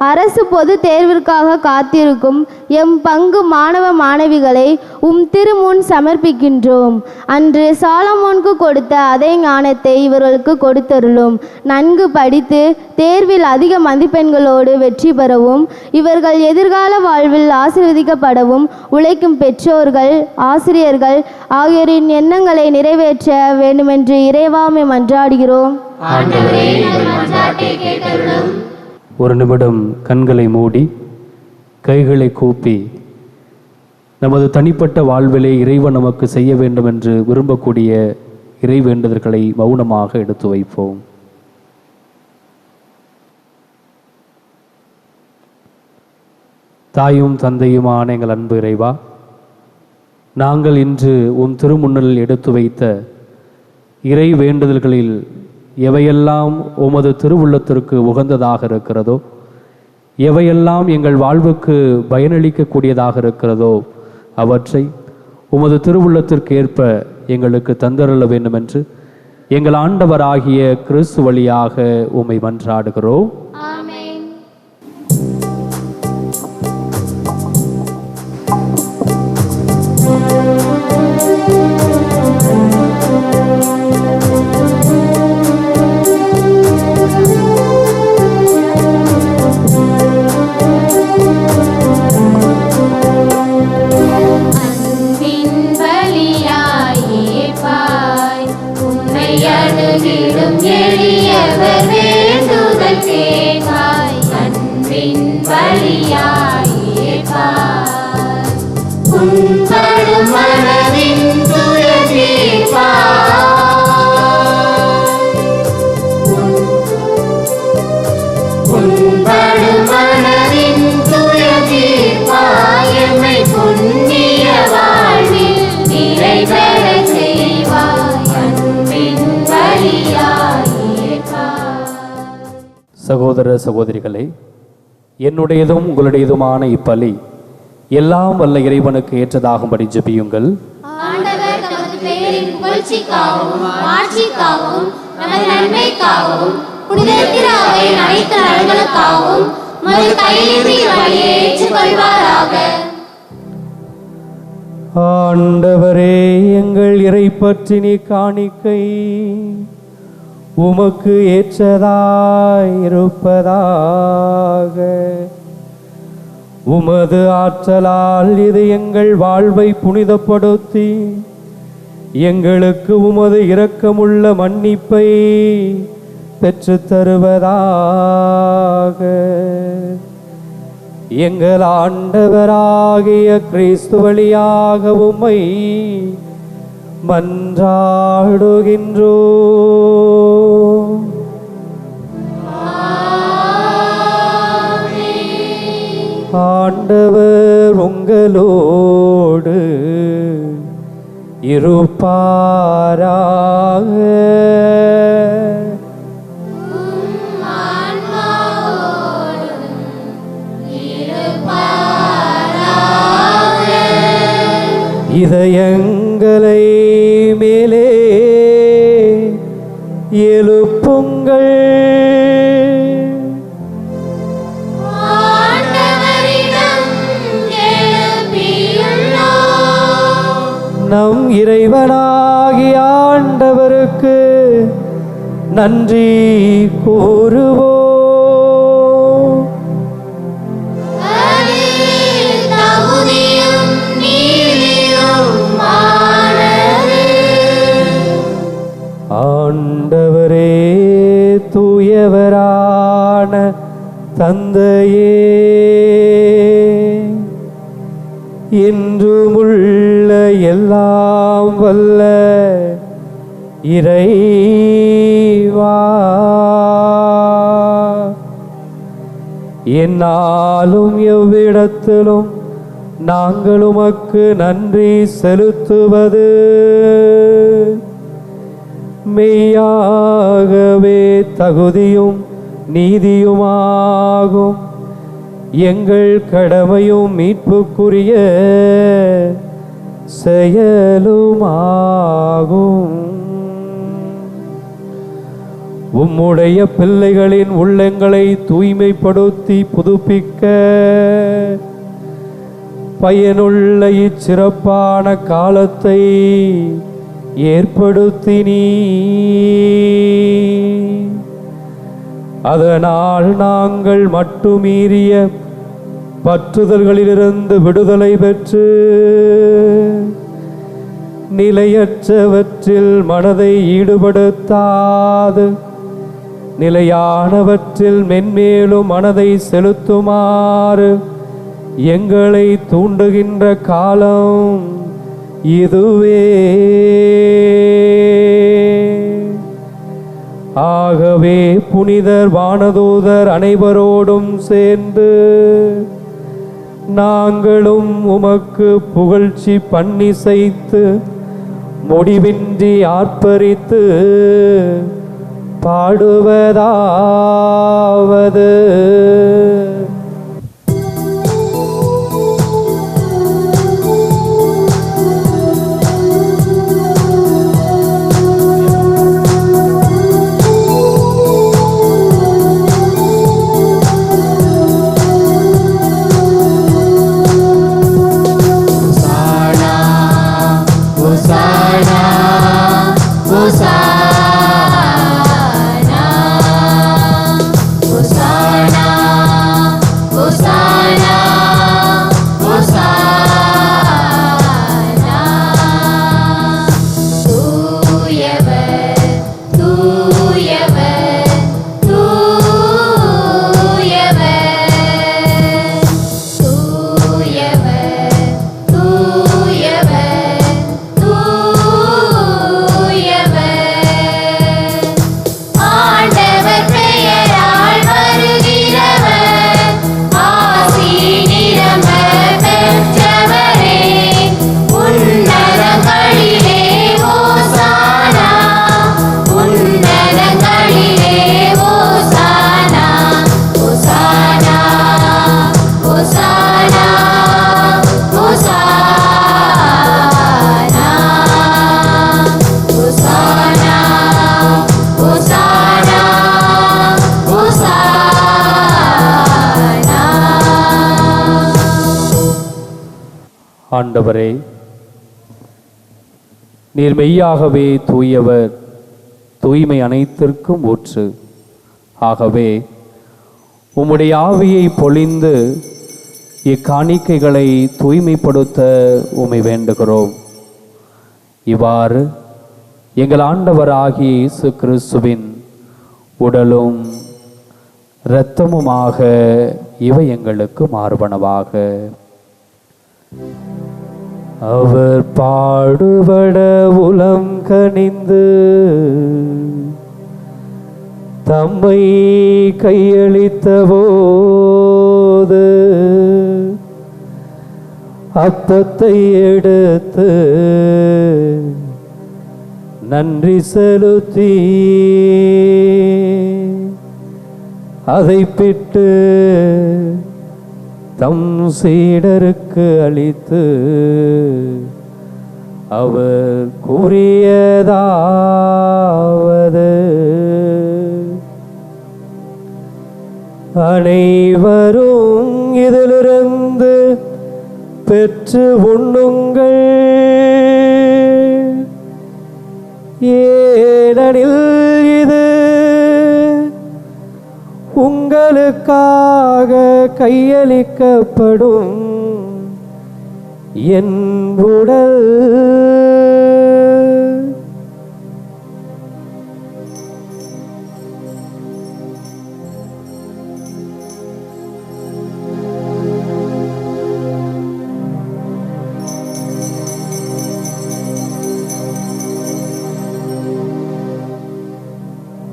அரசு பொது தேர்விற்காக காத்திருக்கும் எம் பங்கு மாணவ மாணவிகளை உம் திருமுன் சமர்ப்பிக்கின்றோம். அன்று சாலமோனுக்கு கொடுத்த அதே ஞானத்தை இவர்களுக்கு கொடுத்தருளும். நன்கு படித்து தேர்வில் அதிக மதிப்பெண்களோடு வெற்றி பெறவும் இவர்கள் எதிர்கால வாழ்வில் ஆசீர்வதிக்கப்படவும் உழைக்கும் பெற்றோர்கள், ஆசிரியர்கள் ஆகியோரின் எண்ணங்களை நிறைவேற்ற வேண்டுமென்று இறைவாமை மன்றாடுகிறோம். ஒரு நிமிடம் கண்களை மூடி கைகளை கூப்பி நமது தனிப்பட்ட வாழ்விலே இறைவன் நமக்கு செய்ய வேண்டும் என்று விரும்பக்கூடிய இறை வேண்டுதல்களை மௌனமாக எடுத்து வைப்போம். தாயும் தந்தையுமான எங்கள் அன்பு இறைவா, நாங்கள் இன்று உம் திருமுன்னலில் எடுத்து வைத்த இறை வேண்டுதல்களில் எவையெல்லாம் உமது திருவுள்ளத்திற்கு உகந்ததாக இருக்கிறதோ, எவையெல்லாம் எங்கள் வாழ்வுக்கு பயனளிக்கக்கூடியதாக இருக்கிறதோ அவற்றை உமது திருவுள்ளத்திற்கு ஏற்ப எங்களுக்கு தந்தருள வேண்டுமென்று எங்கள் ஆண்டவராகிய கிறிஸ்து வழியாக உம்மை மன்றாடுகிறோம். சகோதர சகோதரிகளே, என்னுடையதும் உங்களுடையதுமான இப்பலி எல்லாம் வல்ல இறைவனுக்கு ஏற்றதாகும்படி ஜெபியுங்கள். ஆண்டவர் தமது பெயரின் புகழ்ச்சிக்காகவும் மாட்சிக்காகவும் நமது நன்மைக்காகவும் புனித திரு அவையின் அனைத்து நலன்களுக்காகவும் உமது கையிலிருந்து இவ்வழியை ஏற்றுக்கொள்வாராக. ஆண்டவரே, எங்கள் இறைப்பற்றினி காணிக்கை உமக்கு ஏற்றதாயிருப்பதாக. உமது ஆற்றலால் இது எங்கள் வாழ்வை புனிதப்படுத்தி எங்களுக்கு உமது இரக்கமுள்ள மன்னிப்பை பெற்றுத் தருவதாக. எங்கள் ஆண்டவராகிய கிறிஸ்து வழியாக உம்மை மன்றாடுகின்றோம். ஆண்டவர் உங்களோடு இருப்பாராக. இதயங்களை மேலே எழுப்புங்கள். ஆண்டவரிடம் இறைவனாகிய ஆண்டவருக்கு நன்றி கூறுவோம். ஆண்டவரே, தூயவரான தந்தையே, என்றுமுள்ள எல்லாம் வல்ல இறைவா, என்னாலும் எவ்விடத்திலும் நாங்கள் உமக்கு நன்றி செலுத்துவது மெய்யாகவே தகுதியும் நீதியுமாகும். எங்கள் கடமையும் மீட்புக்குரிய செயலுமாகும். உம்முடைய பிள்ளைகளின் உள்ளங்களை தூய்மைப்படுத்தி புதுப்பிக்க பயனுள்ள இச்சிறப்பான காலத்தை ஏற்படுத்தினீ. அதனால் நாங்கள் மட்டுமீறிய பற்றுதல்களிலிருந்து விடுதலை பெற்று நிலையற்றவற்றில் மனதை ஈடுபடுத்தாது நிலையானவற்றில் மென்மேலும் மனதை செலுத்துமாறு எங்களை தூண்டுகின்ற காலம் இதுவே. ஆகவே புனிதர் வானதூதர் அனைவரோடும் சேர்ந்து நாங்களும் உமக்கு புகழ்ச்சி பன்னிசைத்து முடிவின்றி ஆர்ப்பரித்து பாடுவதாவது. ஆண்டவரே, நீர் மெய்யாகவே தூயவர், தூய்மை அனைத்திற்கும் ஊற்று. ஆகவே உம்முடைய ஆவியை பொழிந்து இக்காணிக்கைகளை தூய்மைப்படுத்த உம்மை வேண்டுகிறோம். இவ்வாறு எங்கள் ஆண்டவராகிய இயேசு கிறிஸ்துவின் உடலும் இரத்தமுமாக இவை எங்களுக்கு மாறுபனவாக. அவர் பாடுபட உளம் கனிந்து தம்மை கையளித்த போது அப்பத்தை எடுத்து நன்றி செலுத்தி அதை பிட்டு தம் சீடருக்கு அளித்து அவர் கூறியதாவது: அனைவரும் இதிலிருந்து பெற்று உண்ணுங்கள், ஏனெனில் இது உங்களுக்காக கையளிக்கப்படும் என் உடல்.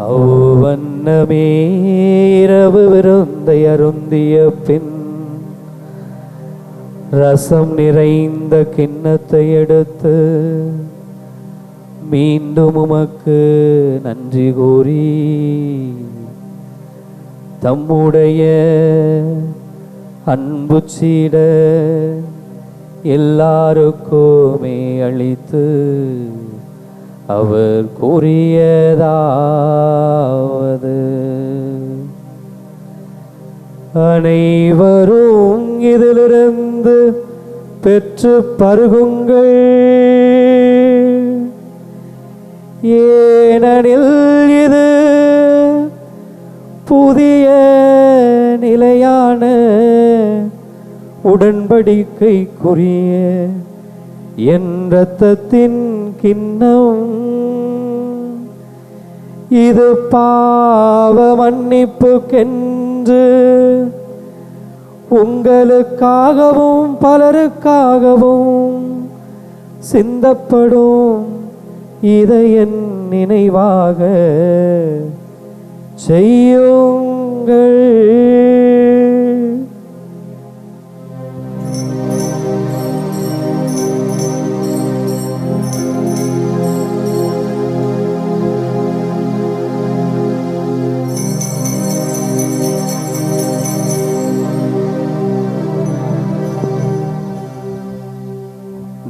அவ்வண்ணமே இரவு விருந்தை அருந்திய பின் ரசம் நிறைந்த கிண்ணத்தை எடுத்து மீண்டும் உமக்கு நன்றி கூறி தம்முடைய அன்பு சீட எல்லாருக்குமே அளித்து அவர் கூறியதாவது, அனைவரும் இதிலிருந்து பெற்று பருகுங்கள், ஏனெனில் இது புதிய நிலையான உடன்படிக்கைக்குரிய என் இரத்தத்தின் கிண்ணம். இது பாவ மன்னிப்புக்கென்று உங்களுக்காகவும் பலருக்காகவும் சிந்தப்படும். இதை என் நினைவாக செய்யுங்கள்.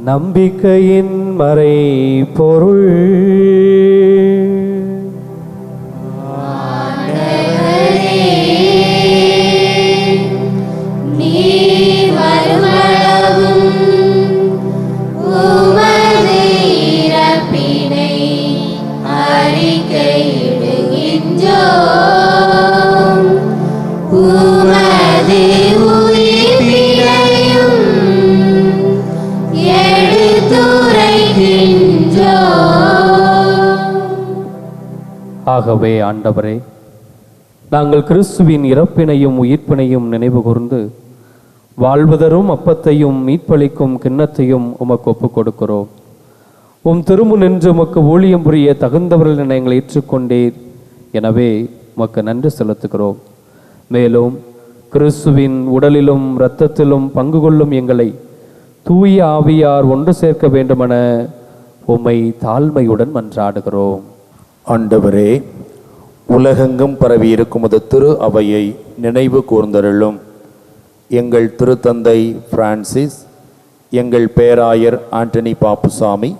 நம்பிக்கையின் மறை பொருள். ஆகவே ஆண்டவரே, நாங்கள் கிறிஸ்துவின் இறப்பினையும் உயிர்ப்பினையும் நினைவு கூர்ந்து வாழ்வதரும் அப்பத்தையும் மீட்பளிக்கும் கிண்ணத்தையும் உமக்கு ஒப்புக் கொடுக்கிறோம். உம் திருமு நின்று உமக்கு ஊழியம் புரிய தகுந்தவர்கள் என எங்களை ஏற்றுக்கொண்டீர். எனவே உமக்கு நன்றி செலுத்துகிறோம். மேலும் கிறிஸ்துவின் உடலிலும் இரத்தத்திலும் பங்கு கொள்ளும் எங்களை தூய ஆவியார் ஒன்று சேர்க்க வேண்டுமென உம்மை தாழ்மையுடன் மன்றாடுகிறோம். ஆண்டவரே, உலகெங்கும் பரவி இருக்கும் திரு அவையை நினைவு கூர்ந்தருளும். எங்கள் திருத்தந்தை பிரான்சிஸ், எங்கள் பேராயர் ஆண்டனி பாப்புசாமி,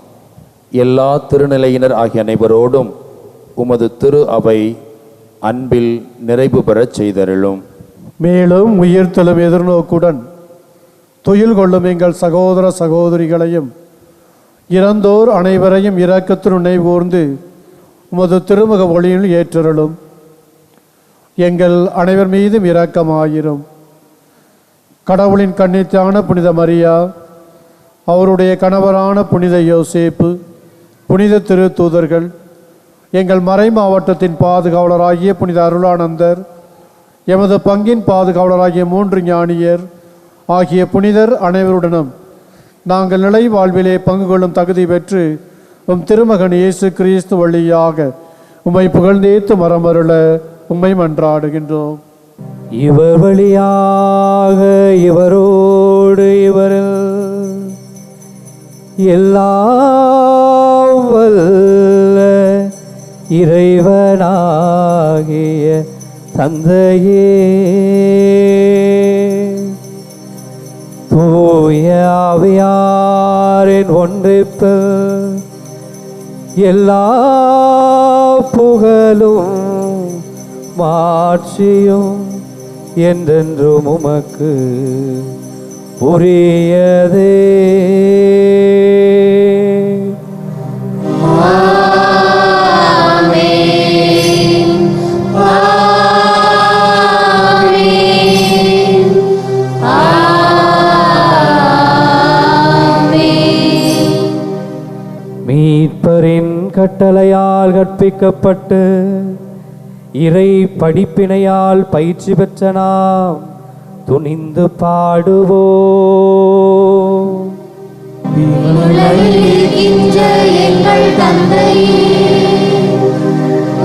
எல்லா திருநிலையினர் ஆகிய அனைவரோடும் உமது திரு அவை அன்பில் நிறைவு பெறச் செய்தருளும். மேலும் உயிர்த்தெழும் எதிர்நோக்குடன் துயில் கொள்ளும் எங்கள் சகோதர சகோதரிகளையும் இறந்தோர் அனைவரையும் இரக்கத்தில் நினைவுகூர்ந்து உமது திருமுக ஒளியில் ஏற்றருளும். எங்கள் அனைவர் மீதும் இரக்கமாயிரும். கடவுளின் கன்னித்தான புனித மரியா, அவருடைய கணவரான புனித யோசேப்பு, புனித திரு தூதர்கள், எங்கள் மறை மாவட்டத்தின் பாதுகாவலராகிய புனித அருளானந்தர், எமது பங்கின் பாதுகாவலராகிய 3 ஞானியர் ஆகிய புனிதர் அனைவருடனும் நாங்கள் நிலை வாழ்விலே பங்கு கொள்ளும் தகுதி பெற்று உம் திருமகன் இயேசு கிறிஸ்து வழியாக உம்மை புகழ்ந்தேத்து மரமருள உம்மை மன்றாடுகின்றோம். இவர் வழியாக இவரோடு இவரில் எல்லாம் வல்ல இறைவனாகிய தந்தையே, தூய ஆவியாரின் ஒன்றிப்பில் எல்லா புகழும் மாட்சியும் என்றென்றும் உமக்கு உரியதே. கட்டளையால் கற்பிக்கப்பட்டு இறை படிப்பினையால் பயிற்சி பெற்ற நாம் துணிந்து பாடுவோம். எங்கள் தந்தையே,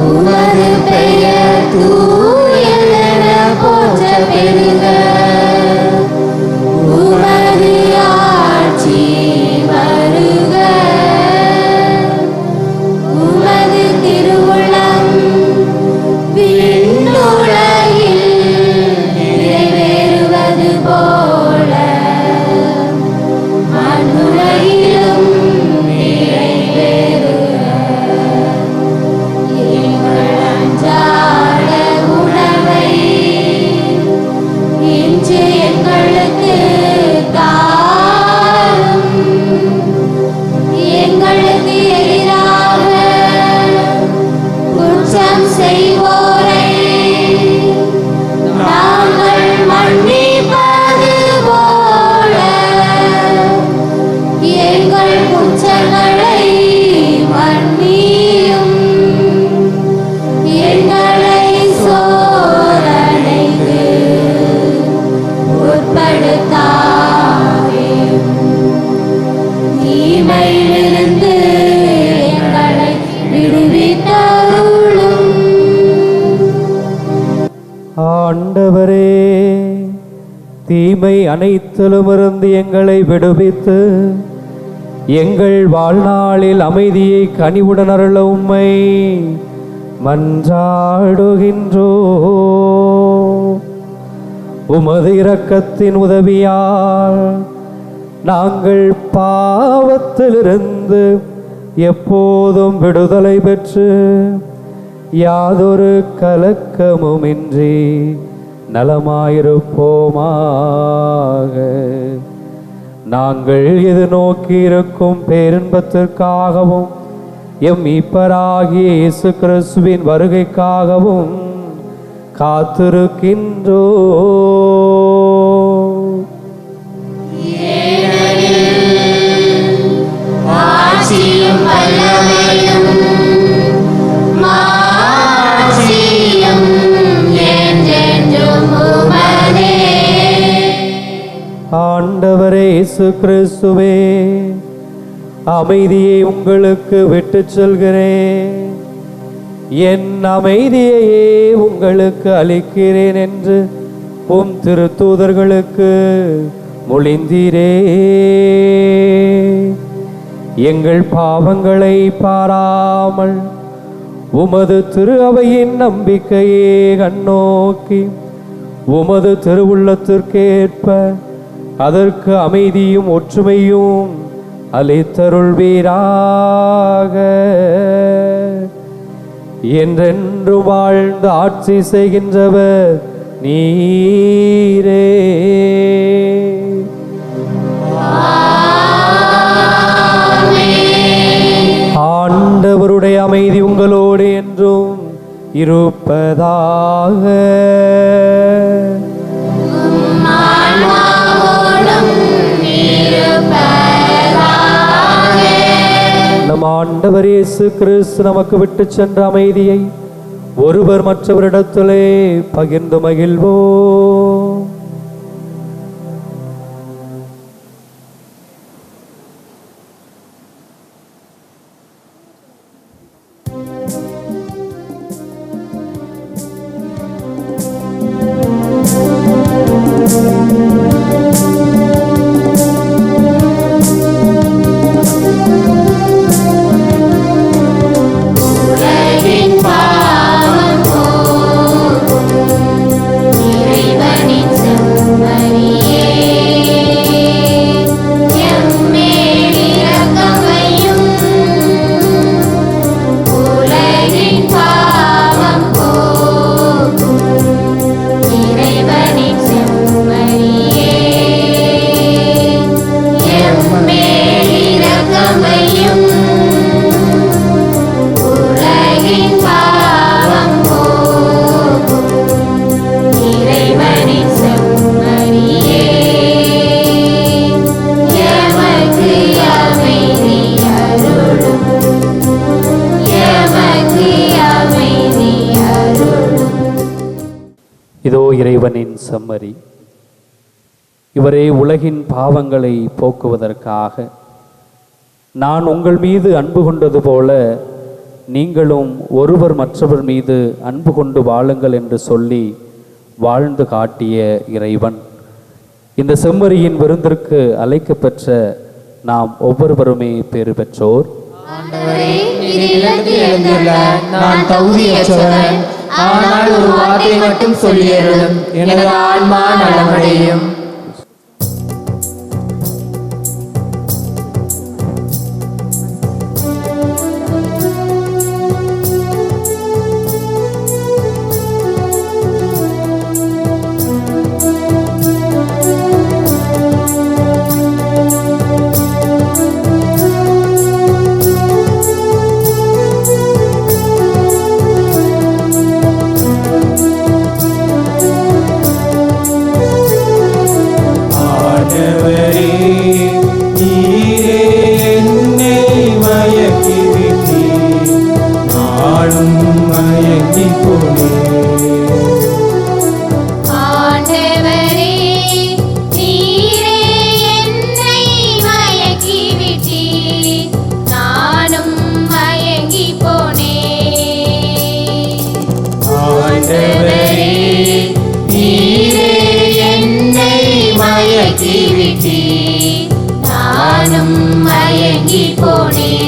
உமது பெயர் தூயதென போற்ற பெறுக. உமது ஆட்சி வருக. உமது திருவுளம் விண்ணுலகில் நிறைவேறுவது போல மண்ணுலகிலும் நிறைவேறுக. எங்கள் அன்றாட உணவை இன்று எங்களுக்கு தாரும். எங்களுக்கு எதிராக குற்றம் செய்வோரை நாங்கள் மன்னிப்பது போல எங்கள் குற்றங்களை மன்னியும். எங்களை சோதனைக்கு உட்படுத்தாதேயும். தீமையிலிருந்து எங்களை விடுவித்தருளும். ஆண்டவரே, தீமை அனைத்திலுமிருந்து எங்களை விடுவித்து எங்கள் வாழ்நாளில் அமைதியை கனிவுடன் அருள உம்மை மன்றாடுகின்றோ. உமது இரக்கத்தின் உதவியால் நாங்கள் பாவத்திலிருந்து எப்போதும் விடுதலை பெற்று யாதொரு கலக்கமுமின்றி நலமாயிருப்போமாக. நாங்கள் எதிர்நோக்கி இருக்கும் பேரின்பத்திற்காகவும் எம் மீட்பராகிய இயேசு கிறிஸ்துவின் வருகைக்காகவும் காத்திருக்கின்றோ. ஆட்சியும் வல்லமையும் மாட்சியும் என்றென்றும் உமதே. ஆண்டவரே இயேசு கிறிஸ்துவே, அமைதியை உங்களுக்கு விட்டுச் செல்கிறேன், என் அமைதியையே உங்களுக்கு அளிக்கிறேன் என்று உம் திருத்தூதர்களுக்கு மொழிந்தீரே. எங்கள் பாவங்களை பாராமல் உமது திரு அவையின் நம்பிக்கையே கண்ணோக்கி உமது திருவுள்ளத்திற்கேற்ப அதற்கு அமைதியும் ஒற்றுமையும் அளித்தருள்வீராக. என்றென்று வாழ்ந்து ஆட்சி செய்கின்றவர் நீரே. ஆண்டவருடைய அமைதி உங்களோடு என்றும் இருப்பதாக. நம் ஆண்டவர் இயேசு கிறிஸ்து நமக்கு விட்டு சென்ற அமைதியை ஒருவர் மற்றவரிடத்திலே பகிர்ந்து மகிழ்வோம். உலகின் பாவம் போக்கும் இறைவனின் இதோ இறைவனின் செம்மறி. இவரே உலகின் பாவங்களை போக்குவதற்காக. நான் உங்கள் மீது அன்பு கொண்டது போல நீங்களும் ஒருவர் மற்றவர் மீது அன்பு கொண்டு வாழுங்கள் என்று சொல்லி வாழ்ந்து காட்டிய இறைவன். இந்த செம்மறியின் விருந்திற்கு அழைக்கப்பெற்ற நாம் ஒவ்வொருவருமே பேறு பெற்றோர். நான் தகுதியற்றவன், ஆனால் ஒரு வார்த்தை மட்டும் சொல்லியருளும், எனது ஆன்மா நலமடையும். நானும் மயங்கி போனேன்.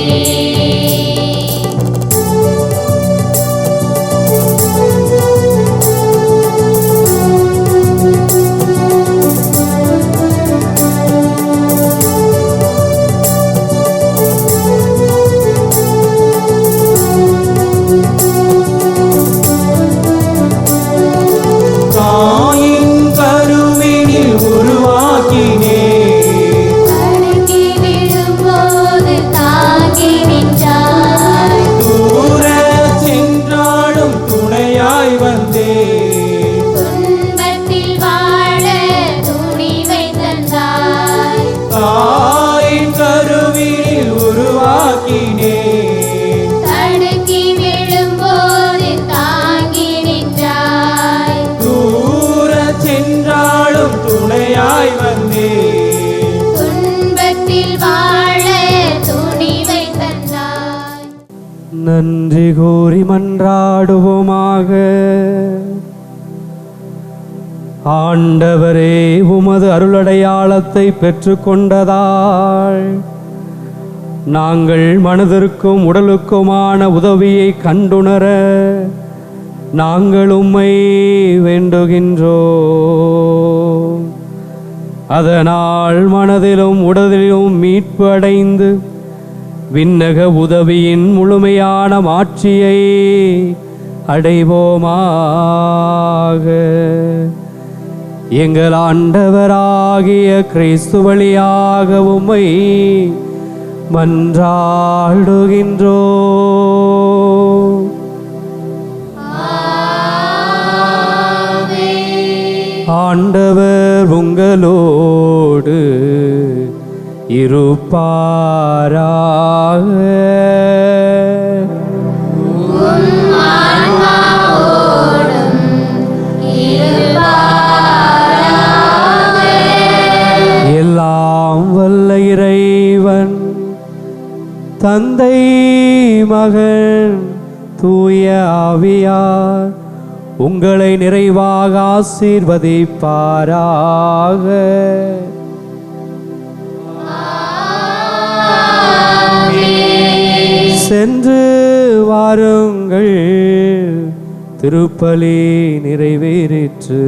நன்றி கூறி மன்றாடுவோமாக. ஆண்டவரே, உமது அருளடையாளத்தை பெற்றுக்கொண்டதால் நாங்கள் மனதிற்கும் உடலுக்குமான உதவியை கண்டுணர நாங்கள் உம்மை வேண்டுகின்றோம். அதனால் மனதிலும் உடலிலும் மீட்பு அடைந்து விண்ணக உதவியின் முழுமையான மாட்சியை அடைவோமாக. எங்கள் ஆண்டவராகிய கிறிஸ்து வழியாக உம்மை மன்றாடுகின்றோம். ஆண்டவர் உங்களோடு இருப்பாராக. எல்லாம் வல்ல இறைவன் தந்தை, மகன், தூய ஆவியார் உங்களை நிறைவாக ஆசீர்வதிப்பாராக. சென்று வாருங்கள், திருப்பலி நிறைவேறிற்று.